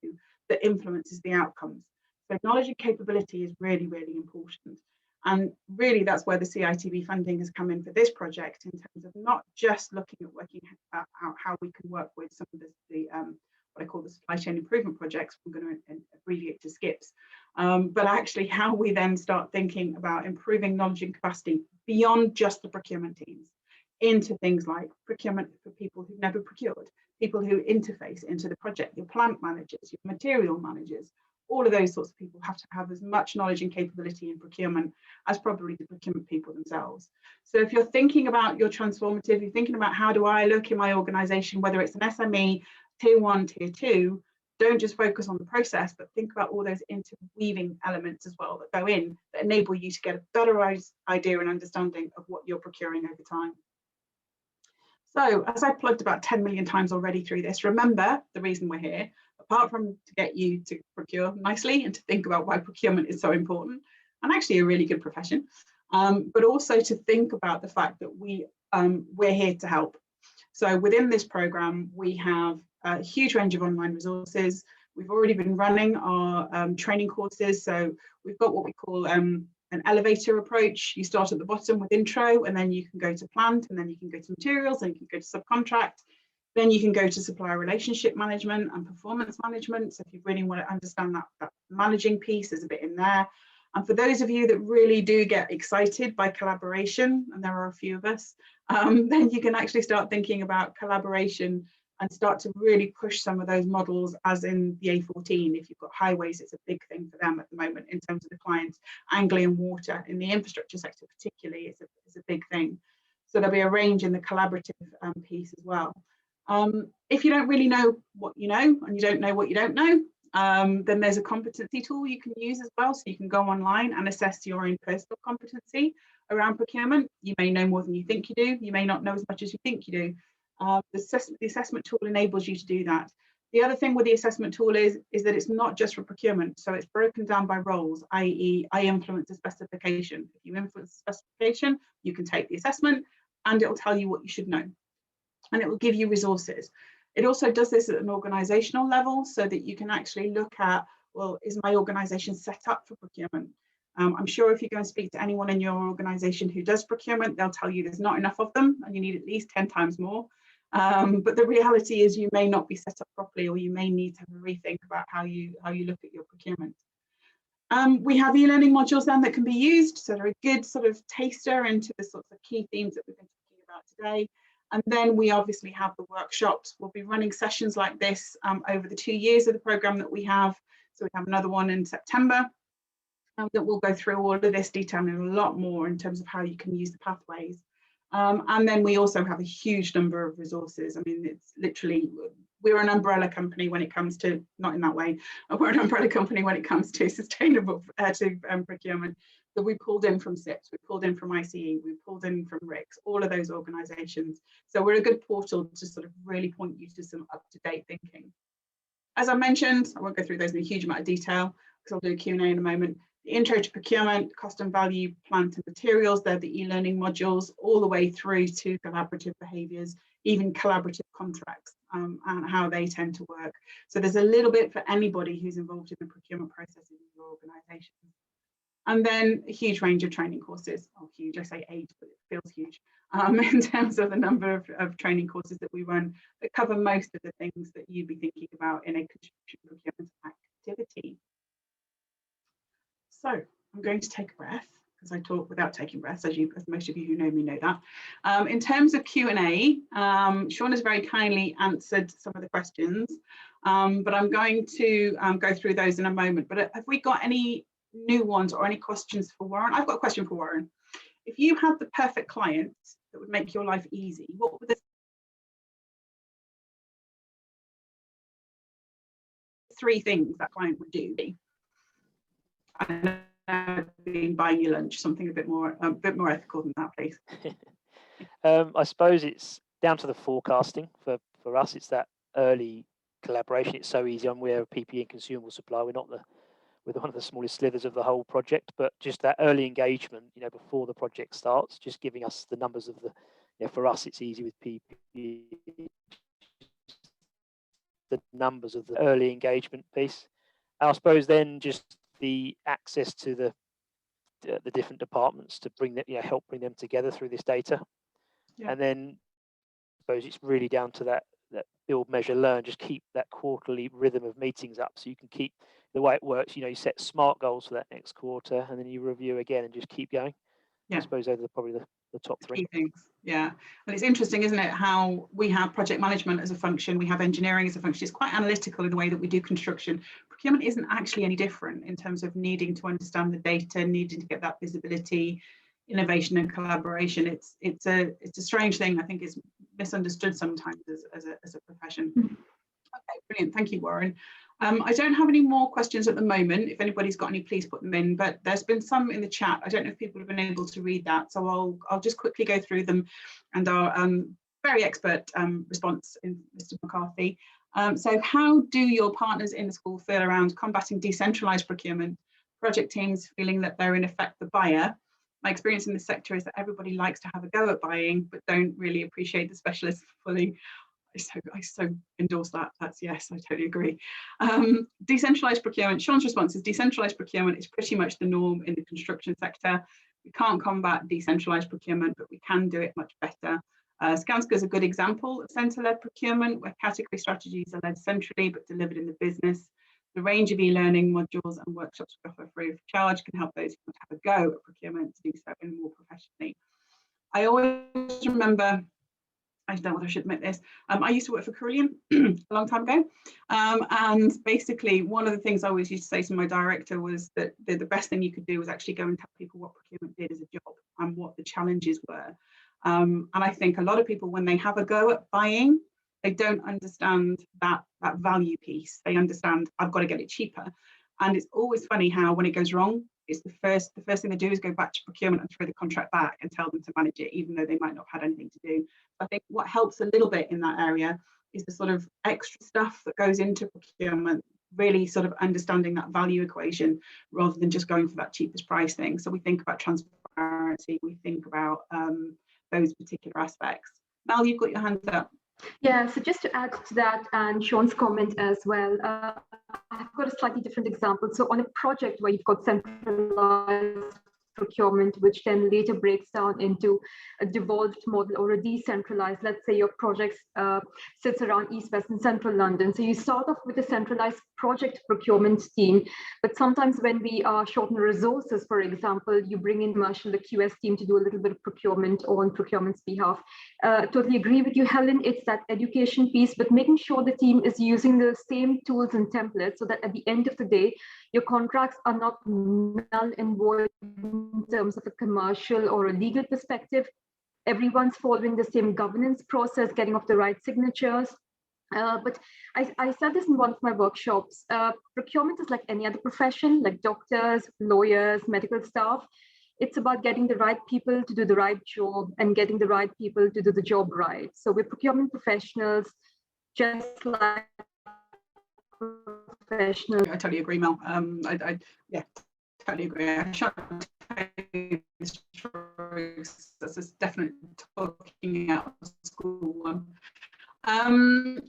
that influences the outcomes. So knowledge and capability is really, really important. And really, that's where the CITB funding has come in for this project, in terms of not just looking at working out how we can work with some of the what I call the supply chain improvement projects. I'm going to abbreviate to SCIPs, but actually how we then start thinking about improving knowledge and capacity beyond just the procurement teams into things like procurement for people who've never procured, people who interface into the project, your plant managers, your material managers. All of those sorts of people have to have as much knowledge and capability in procurement as probably the procurement people themselves. So if you're thinking about your transformative, you're thinking about how do I look in my organization, whether it's an SME, tier 1, tier 2, don't just focus on the process, but think about all those interweaving elements as well that go in, that enable you to get a better idea and understanding of what you're procuring over time. So as I plugged about 10 million times already through this, remember the reason we're here, apart from to get you to procure nicely and to think about why procurement is so important, and actually a really good profession, but also to think about the fact that we're here to help. So within this program, we have a huge range of online resources. We've already been running our training courses. So we've got what we call an elevator approach. You start at the bottom with intro, and then you can go to plant, and then you can go to materials, and you can go to subcontract. Then you can go to supplier relationship management and performance management. So if you really want to understand that managing piece, there's a bit in there. And for those of you that really do get excited by collaboration, and there are a few of us, then you can actually start thinking about collaboration and start to really push some of those models, as in the A14. If you've got highways, it's a big thing for them at the moment in terms of the clients. Anglian water, in the infrastructure sector particularly, it's a big thing. So there'll be a range in the collaborative piece as well. If you don't really know what you know, and you don't know what you don't know, then there's a competency tool you can use as well. So you can go online and assess your own personal competency around procurement. You may know more than you think you do. You may not know as much as you think you do. The assessment tool enables you to do that. The other thing with the assessment tool is that it's not just for procurement. So it's broken down by roles, i.e. I influence the specification. If you influence the specification, you can take the assessment and it will tell you what you should know. And it will give you resources. It also does this at an organizational level so that you can actually look at, well, is my organization set up for procurement? I'm sure if you go and speak to anyone in your organization who does procurement, they'll tell you there's not enough of them and you need at least 10 times more. But the reality is you may not be set up properly, or you may need to have a rethink about how you look at your procurement. We have e-learning modules then that can be used. So they're a good sort of taster into the sorts of key themes that we've been talking about today. And then we obviously have the workshops. We'll be running sessions like this over the 2 years of the program that we have. So we have another one in September that will go through all of this detail and a lot more in terms of how you can use the pathways. And then we also have a huge number of resources. I mean, it's literally, we're an umbrella company when it comes to, not in that way, we're an umbrella company when it comes to sustainable procurement. That we pulled in from SIPs, we pulled in from ICE, we pulled in from RICS, all of those organisations. So we're a good portal to sort of really point you to some up-to-date thinking. As I mentioned, I won't go through those in a huge amount of detail because I'll do a Q&A in a moment. The intro to procurement, cost and value, plant and materials, they're the e-learning modules, all the way through to collaborative behaviours, even collaborative contracts and how they tend to work. So there's a little bit for anybody who's involved in the procurement process in your organisation. And then a huge range of training courses. Oh, huge, I say 8, but it feels huge in terms of the number of training courses that we run that cover most of the things that you'd be thinking about in a construction procurement activity. So I'm going to take a breath because I talk without taking breaths, as most of you who know me know that. In terms of Q&A, Sean has very kindly answered some of the questions, but I'm going to go through those in a moment. But have we got any new ones or any questions for Warren? I've got a question for Warren. If you had the perfect client that would make your life easy, what would the 3 things that client would do? I know, being buying you lunch, something a bit more ethical than that, please. I suppose it's down to the forecasting. For us, it's that early collaboration. It's so easy. We're a PPE and consumable supplier. We're one of the smallest slithers of the whole project, but just that early engagement, before the project starts, just giving us the numbers of for us, it's easy with PPE, the numbers of the early engagement piece. I suppose then just the access to the different departments to bring that, help bring them together through this data. Yeah. And then I suppose it's really down to that build, measure, learn, just keep that quarterly rhythm of meetings up so you can keep the way it works. You set SMART goals for that next quarter and then you review again and just keep going. Yeah. I suppose those are probably the top 3 key things. Yeah, and it's interesting, isn't it, how we have project management as a function, we have engineering as a function. It's quite analytical in the way that we do construction. Procurement isn't actually any different in terms of needing to understand the data, needing to get that visibility, innovation and collaboration. It's a strange thing. I think it's misunderstood sometimes as a profession. Okay, brilliant. Thank you, Warren. I don't have any more questions at the moment. If anybody's got any, please put them in, but there's been some in the chat. I don't know if people have been able to read that, so I'll just quickly go through them and our very expert response in Mr. McCarthy. So how do your partners in the school feel around combating decentralized procurement, project teams feeling that they're in effect the buyer? My experience in the sector is that everybody likes to have a go at buying, but don't really appreciate the specialists fully. I so endorse that. That's yes, I totally agree. Decentralized procurement. Sean's response is decentralized procurement is pretty much the norm in the construction sector. We can't combat decentralized procurement, but we can do it much better. Skanska is a good example of centre-led procurement, where category strategies are led centrally but delivered in the business. The range of e-learning modules and workshops we offer free of charge can help those who want to have a go at procurement to do so in more professionally. I always remember, I don't know whether I should admit this, I used to work for Carillion a long time ago, and basically one of the things I always used to say to my director was that the best thing you could do was actually go and tell people what procurement did as a job and what the challenges were. And I think a lot of people, when they have a go at buying, they don't understand that value piece. They understand, I've got to get it cheaper. And it's always funny how when it goes wrong, it's the first thing they do is go back to procurement and throw the contract back and tell them to manage it, even though they might not have had anything to do. I think what helps a little bit in that area is the sort of extra stuff that goes into procurement, really sort of understanding that value equation rather than just going for that cheapest price thing. So we think about transparency, we think about those particular aspects. Mel, you've got your hand up. Yeah, so just to add to that and Sean's comment as well, I've got a slightly different example. So on a project where you've got centralized procurement, which then later breaks down into a devolved model or a decentralized, let's say your project sits around East, West and Central London. So you start off with a centralized project procurement team, but sometimes when we are short on resources, for example, you bring in commercial, the QS team to do a little bit of procurement on procurement's behalf. Totally agree with you, Helen. It's that education piece, but making sure the team is using the same tools and templates so that at the end of the day, your contracts are not null and void in terms of a commercial or a legal perspective. Everyone's following the same governance process, getting off the right signatures. But I said this in one of my workshops, procurement is like any other profession, like doctors, lawyers, medical staff. It's about getting the right people to do the right job and getting the right people to do the job right. So we're procurement professionals, just like professionals. I totally agree, Mel. Yeah, totally agree. I this is definitely talking out of school one.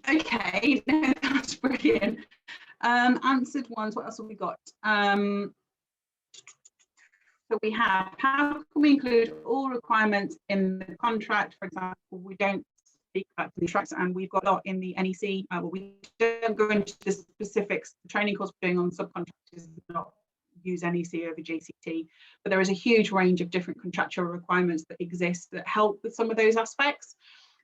Okay, that's brilliant. Answered ones. What else have we got? So we have, how can we include all requirements in the contract? For example, we don't speak about contracts, and we've got a lot in the NEC. Well, we don't go into the specifics. The training course we're doing on subcontractors is not use NEC over JCT, but there is a huge range of different contractual requirements that exist that help with some of those aspects.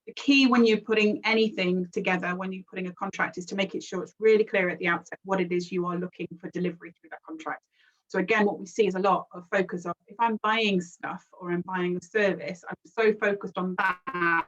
The key when you're putting anything together, when you're putting a contract, is to make it sure it's really clear at the outset what it is you are looking for delivery through that contract. So again, what we see is a lot of focus on, if I'm buying stuff or I'm buying a service, I'm so focused on that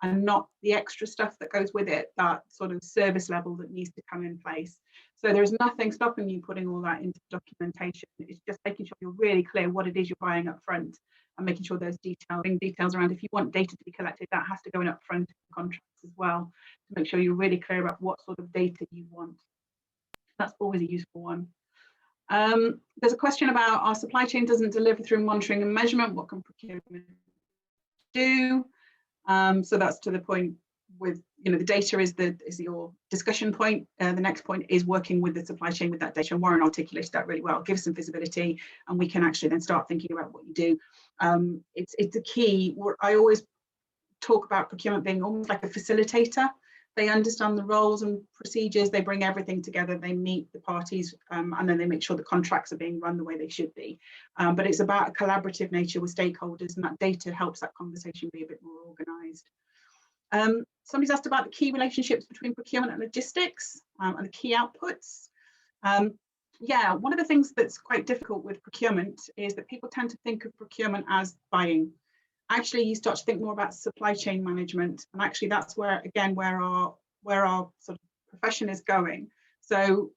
and not the extra stuff that goes with it, that sort of service level that needs to come in place. So there's nothing stopping you putting all that into documentation. It's just making sure you're really clear what it is you're buying up front, and making sure there's details around. If you want data to be collected, that has to go in up front of the contracts as well, to make sure you're really clear about what sort of data you want. That's always a useful one. There's a question about our supply chain doesn't deliver through monitoring and measurement. What can procurement do? So that's to the point with, the data is your discussion point. The next point is working with the supply chain with that data, and Warren articulated that really well. Give some visibility, and we can actually then start thinking about what you do. It's the key. I always talk about procurement being almost like a facilitator. They understand the roles and procedures, they bring everything together, they meet the parties, and then they make sure the contracts are being run the way they should be. But it's about a collaborative nature with stakeholders, and that data helps that conversation be a bit more organised. Somebody's asked about the key relationships between procurement and logistics, and the key outputs. Yeah, one of the things that's quite difficult with procurement is that people tend to think of procurement as buying. Actually, you start to think more about supply chain management, and actually that's where, again, where our sort of profession is going. So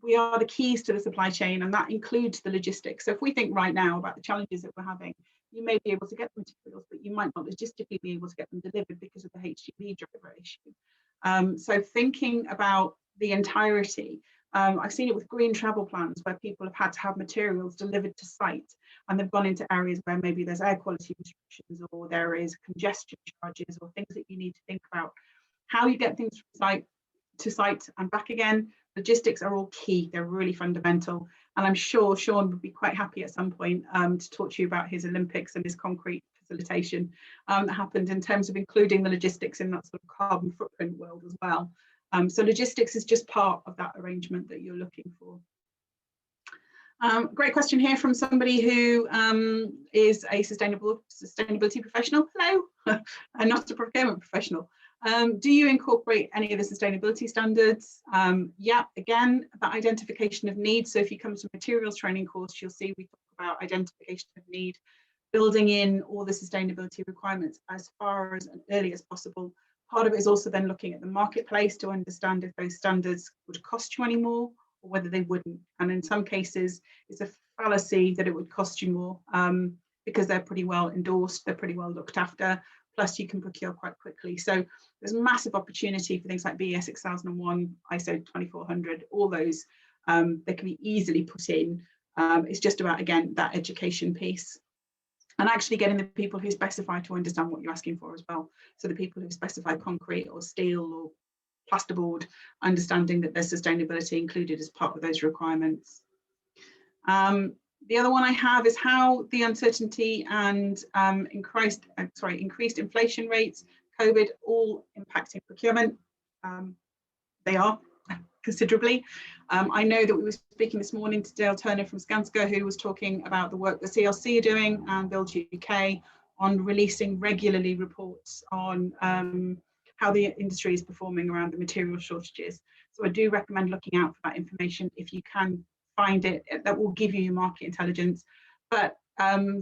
we are the keys to the supply chain, and that includes the logistics. So if we think right now about the challenges that we're having, you may be able to get the materials, but you might not logistically be able to get them delivered because of the HGV driver issue. So thinking about the entirety. I've seen it with green travel plans where people have had to have materials delivered to site, and they've gone into areas where maybe there's air quality restrictions, or there is congestion charges, or things that you need to think about. How you get things from site to site and back again. Logistics are all key. They're really fundamental. And I'm sure Sean would be quite happy at some point to talk to you about his Olympics and his concrete facilitation that happened in terms of including the logistics in that sort of carbon footprint world as well. So logistics is just part of that arrangement that you're looking for. Great question here from somebody who is a sustainability professional. Hello, and not a procurement professional. Do you incorporate any of the sustainability standards? Yeah, again, that identification of needs. So if you come to a materials training course, you'll see we talk about identification of need, building in all the sustainability requirements as far as early as possible. Part of it is also then looking at the marketplace to understand if those standards would cost you any more or whether they wouldn't. And in some cases, it's a fallacy that it would cost you more because they're pretty well endorsed, they're pretty well looked after, plus you can procure quite quickly. So there's massive opportunity for things like BS 6001, ISO 2400, all those, they can be easily put in. It's just about, again, that education piece. And actually getting the people who specify to understand what you're asking for as well. So the people who specify concrete or steel or plasterboard, understanding that there's sustainability included as part of those requirements. The other one I have is how the uncertainty and increased inflation rates, COVID, all impacting procurement. They are considerably. I know that we were speaking this morning to Dale Turner from Skanska, who was talking about the work the CLC are doing and Build UK on releasing regularly reports on how the industry is performing around the material shortages. So I do recommend looking out for that information if you can find it. That will give you your market intelligence. But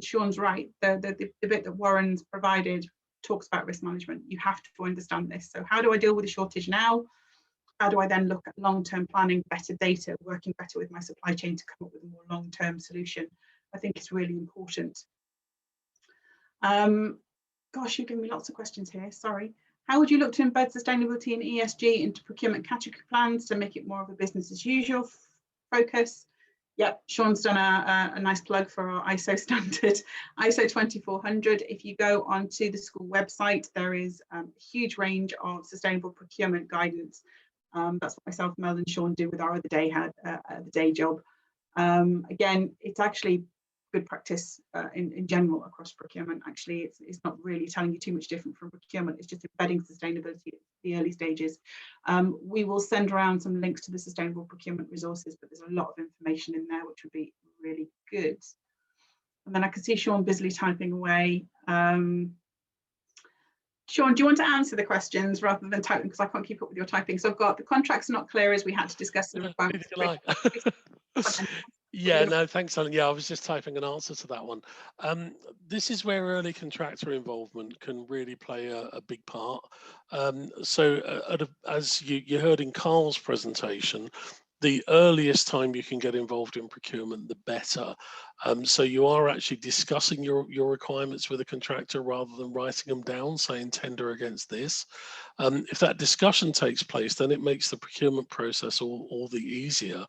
Sean's right, the bit that Warren's provided talks about risk management. You have to understand this. So how do I deal with the shortage now? How do I then look at long-term planning, better data, working better with my supply chain to come up with a more long-term solution? I think it's really important. Gosh, you've given me lots of questions here, sorry. How would you look to embed sustainability and ESG into procurement category plans to make it more of a business as usual focus? Yep, Sean's done a nice plug for our ISO standard, ISO 2400. If you go onto the school website, there is a huge range of sustainable procurement guidance. That's what myself, Mel and Sean do with our other day job. Again, it's actually good practice in general across procurement. Actually, it's not really telling you too much different from procurement. It's just embedding sustainability at the early stages. We will send around some links to the sustainable procurement resources, but there's a lot of information in there which would be really good. And then I can see Sean busily typing away. Sean, do you want to answer the questions rather than typing, because I can't keep up with your typing? So I've got the contracts are not clear as we had to discuss the requirements. Yeah, no, thanks, Alan. Yeah, I was just typing an answer to that one. This is where early contractor involvement can really play a big part. As you heard in Carl's presentation, the earliest time you can get involved in procurement, the better. So you are actually discussing your requirements with a contractor rather than writing them down, saying tender against this. If that discussion takes place, then it makes the procurement process all the easier.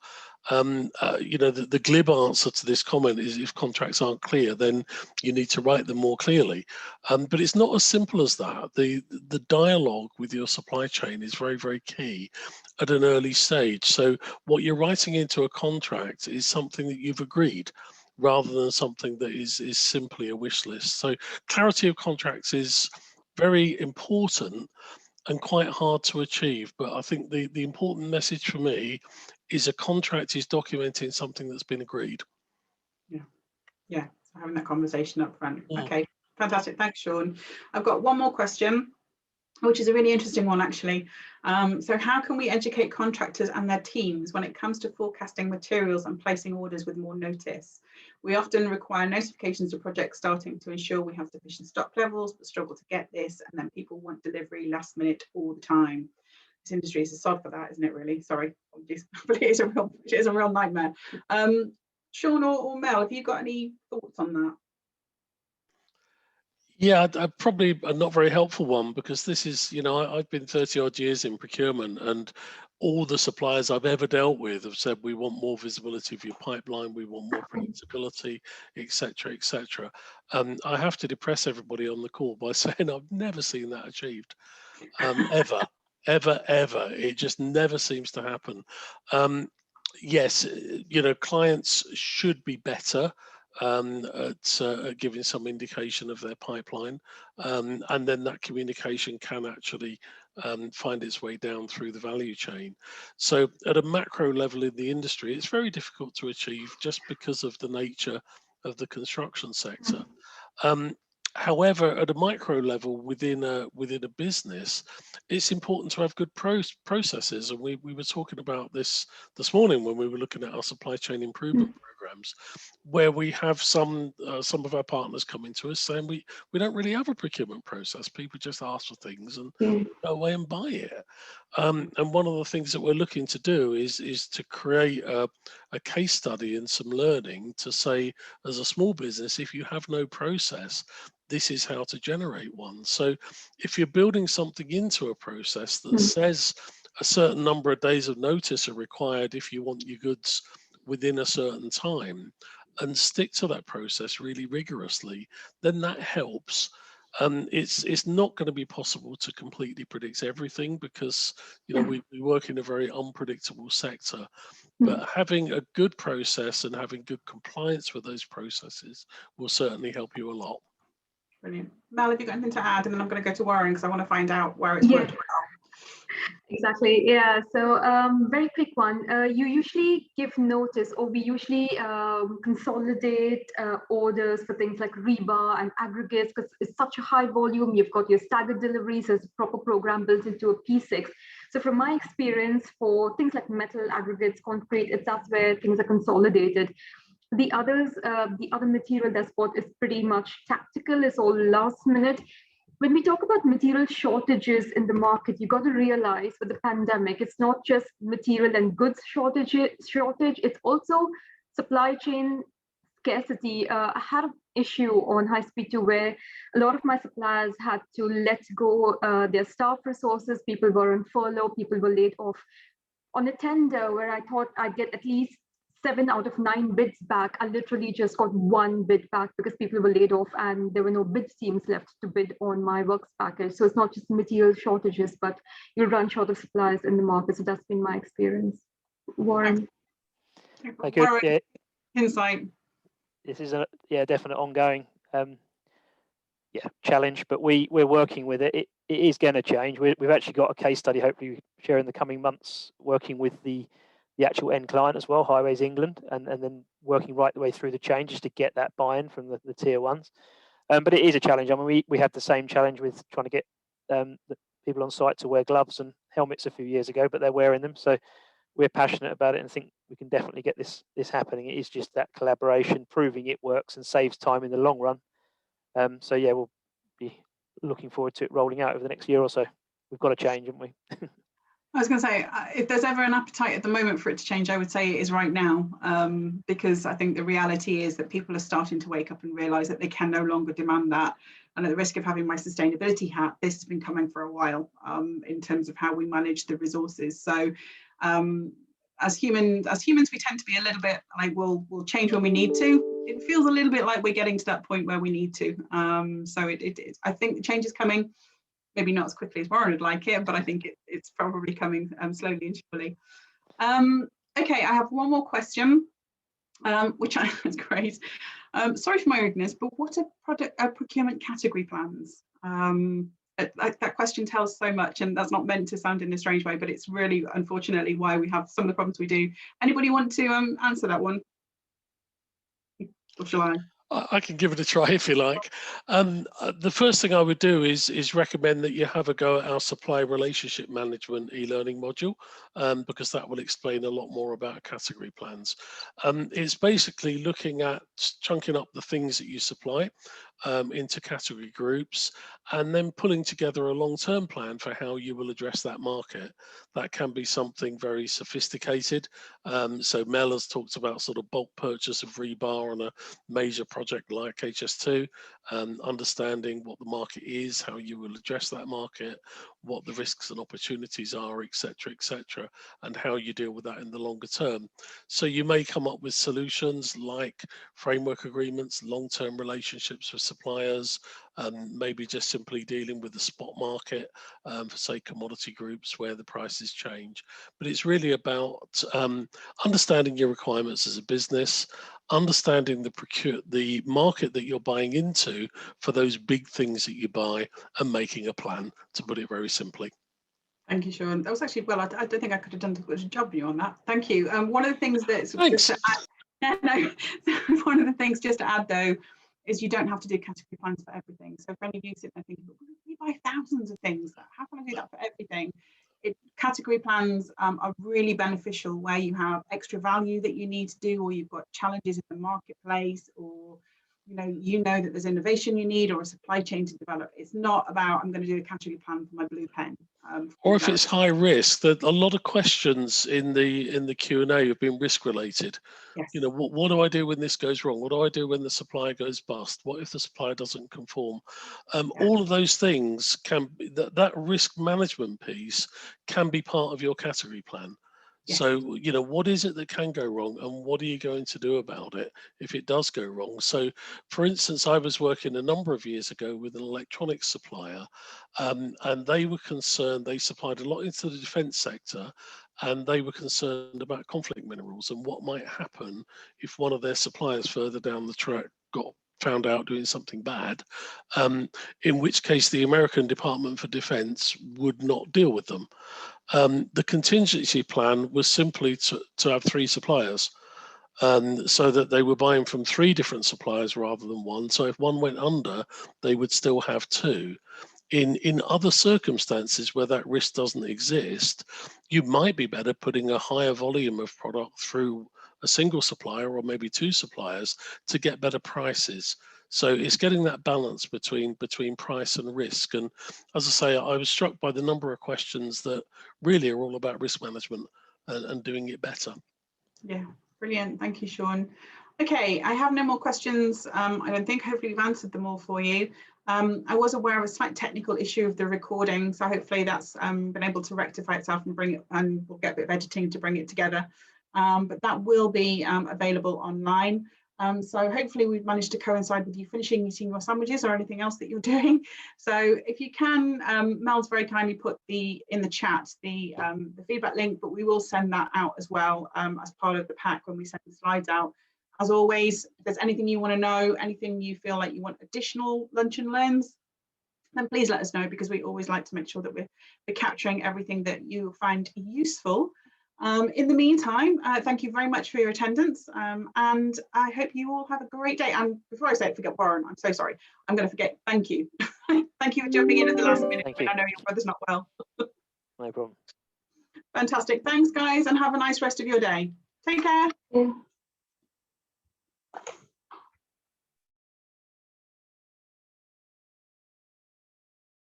The glib answer to this comment is if contracts aren't clear, then you need to write them more clearly. But it's not as simple as that. The dialogue with your supply chain is very, very key at an early stage. So what you're writing into a contract is something that you've agreed, rather than something that is simply a wish list. So clarity of contracts is very important and quite hard to achieve. But I think the important message for me is a contract is documenting something that's been agreed. Yeah, so having that conversation up front. Okay, fantastic. Thanks, Sean. I've got one more question, which is a really interesting one, actually. So how can we educate contractors and their teams when it comes to forecasting materials and placing orders with more notice? We often require notifications of projects starting to ensure we have sufficient stock levels, but struggle to get this, and then people want delivery last minute all the time. This industry is a sod for that, isn't it, really? Sorry, but it is a real nightmare. Sean or Mel, have you got any thoughts on that? Yeah, probably a not very helpful one, because this is, I've been 30 odd years in procurement, and all the suppliers I've ever dealt with have said, we want more visibility of your pipeline, we want more predictability, etc., etc. I have to depress everybody on the call by saying I've never seen that achieved, ever. It just never seems to happen. Yes, clients should be better at giving some indication of their pipeline, and then that communication can actually find its way down through the value chain. So at a macro level in the industry, it's very difficult to achieve just because of the nature of the construction sector. However, at a micro level within a business, it's important to have good processes, and we were talking about this morning when we were looking at our supply chain improvement programs, where we have some of our partners coming to us saying we don't really have a procurement process. People just ask for things and go away and buy it. And one of the things that we're looking to do is to create a case study and some learning to say, as a small business, if you have no process, this is how to generate one. So if you're building something into a process that says a certain number of days of notice are required if you want your goods within a certain time, and stick to that process really rigorously, then that helps. It's not going to be possible to completely predict everything, because we work in a very unpredictable sector. But having a good process and having good compliance with those processes will certainly help you a lot. Brilliant. Mel, have you got anything to add? And then I'm going to go to Warren, because I want to find out where it's worked well. Exactly. Yeah. So very quick one. You usually give notice, or we usually consolidate orders for things like rebar and aggregates, because it's such a high volume. You've got your staggered deliveries as a proper program built into a P6. So from my experience, for things like metal, aggregates, concrete, that's where things are consolidated. The other material that's bought is pretty much tactical. It's all last minute. When we talk about material shortages in the market, you got to realize with the pandemic, it's not just material and goods shortage, it's also supply chain scarcity. I had an issue on High Speed 2 where a lot of my suppliers had to let go their staff resources. People were on furlough, people were laid off. On a tender where I thought I'd get at least 7 out of 9 bids back, I literally just got 1 bid back because people were laid off and there were no bid teams left to bid on my works package. So it's not just material shortages, but you run short of supplies in the market. So that's been my experience. Warren. Warren, insight. this is a definite ongoing challenge, but we're working with it. It is going to change. We've actually got a case study, hopefully we share in the coming months, working with the actual end client as well, Highways England, and then working right the way through the changes to get that buy-in from the tier ones. But it is a challenge. I mean, we had the same challenge with trying to get the people on site to wear gloves and helmets a few years ago, but they're wearing them. So we're passionate about it and think we can definitely get this happening. It is just that collaboration, proving it works and saves time in the long run. So yeah, we'll be looking forward to it rolling out over the next year or so. We've got to change, haven't we? I was going to say, if there's ever an appetite at the moment for it to change, I would say it is right now, because I think the reality is that people are starting to wake up and realise that they can no longer demand that. And at the risk of having my sustainability hat, this has been coming for a while, in terms of how we manage the resources. So as humans, we tend to be a little bit like, we'll change when we need to. It feels a little bit like we're getting to that point where we need to. So I think the change is coming. Maybe not as quickly as Warren would like it, but I think it's probably coming slowly and surely. Okay, I have one more question, which is great. Sorry for my rudeness, but what are procurement category plans? That question tells so much, and that's not meant to sound in a strange way, but it's really, unfortunately, why we have some of the problems we do. Anybody want to answer that one? Or shall I? I can give it a try if you like. The first thing I would do is recommend that you have a go at our supply relationship management e-learning module, because that will explain a lot more about category plans. It's basically looking at chunking up the things that you supply into category groups, and then pulling together a long-term plan for how you will address that market. That can be something very sophisticated. So Mel has talked about sort of bulk purchase of rebar on a major project like HS2, understanding what the market is, how you will address that market, what the risks and opportunities are, etc., and how you deal with that in the longer term. So you may come up with solutions like framework agreements, long-term relationships with suppliers, maybe just simply dealing with the spot market for, say, commodity groups where the prices change. But it's really about understanding your requirements as a business, understanding the market that you're buying into for those big things that you buy, and making a plan, to put it very simply. Thank you, Sean. That was actually, well, I don't think I could have done a good job on that. Thank you. One of the things that's Thanks. One of the things just to add though is you don't have to do category plans for everything. So for any of you sitting there thinking, we buy thousands of things, how can I do that for everything? Category plans are really beneficial where you have extra value that you need to do, or you've got challenges in the marketplace, or you know that there's innovation you need, or a supply chain to develop. It's not about, I'm going to do a category plan for my blue pen. Or if it's high risk, that a lot of questions in the Q&A have been risk related. Yes. What do I do when this goes wrong? What do I do when the supplier goes bust? What if the supplier doesn't conform? All of those things can be, that risk management piece can be part of your category plan. Yes. So, what is it that can go wrong, and what are you going to do about it if it does go wrong? So, for instance, I was working a number of years ago with an electronics supplier, and they were concerned, they supplied a lot into the defense sector, and they were concerned about conflict minerals and what might happen if one of their suppliers further down the track got found out doing something bad, in which case the American Department for Defense would not deal with them. The contingency plan was simply to have 3 suppliers, so that they were buying from 3 different suppliers rather than 1. So if one went under, they would still have 2. In other circumstances where that risk doesn't exist, you might be better putting a higher volume of product through a single supplier or maybe 2 suppliers to get better prices. So it's getting that balance between price and risk. And as I say, I was struck by the number of questions that really are all about risk management and doing it better. Yeah, brilliant. Thank you, Sean. Okay, I have no more questions. I don't think, hopefully we've answered them all for you. I was aware of a slight technical issue of the recording, so hopefully that's been able to rectify itself and bring it, and we'll get a bit of editing to bring it together. But that will be available online. So hopefully we've managed to coincide with you finishing eating your sandwiches or anything else that you're doing. So if you can, Mel's very kindly put in the chat the feedback link, but we will send that out as well as part of the pack when we send the slides out. As always, if there's anything you want to know, anything you feel like you want additional lunch and learns, then please let us know, because we always like to make sure that we're capturing everything that you find useful. In the meantime, thank you very much for your attendance, and I hope you all have a great day. And before I say it, forget Warren, I'm so sorry. I'm going to forget. Thank you. Thank you for jumping in at the last minute when I know your brother's not well. No problem. Fantastic. Thanks, guys, and have a nice rest of your day. Take care. Yeah.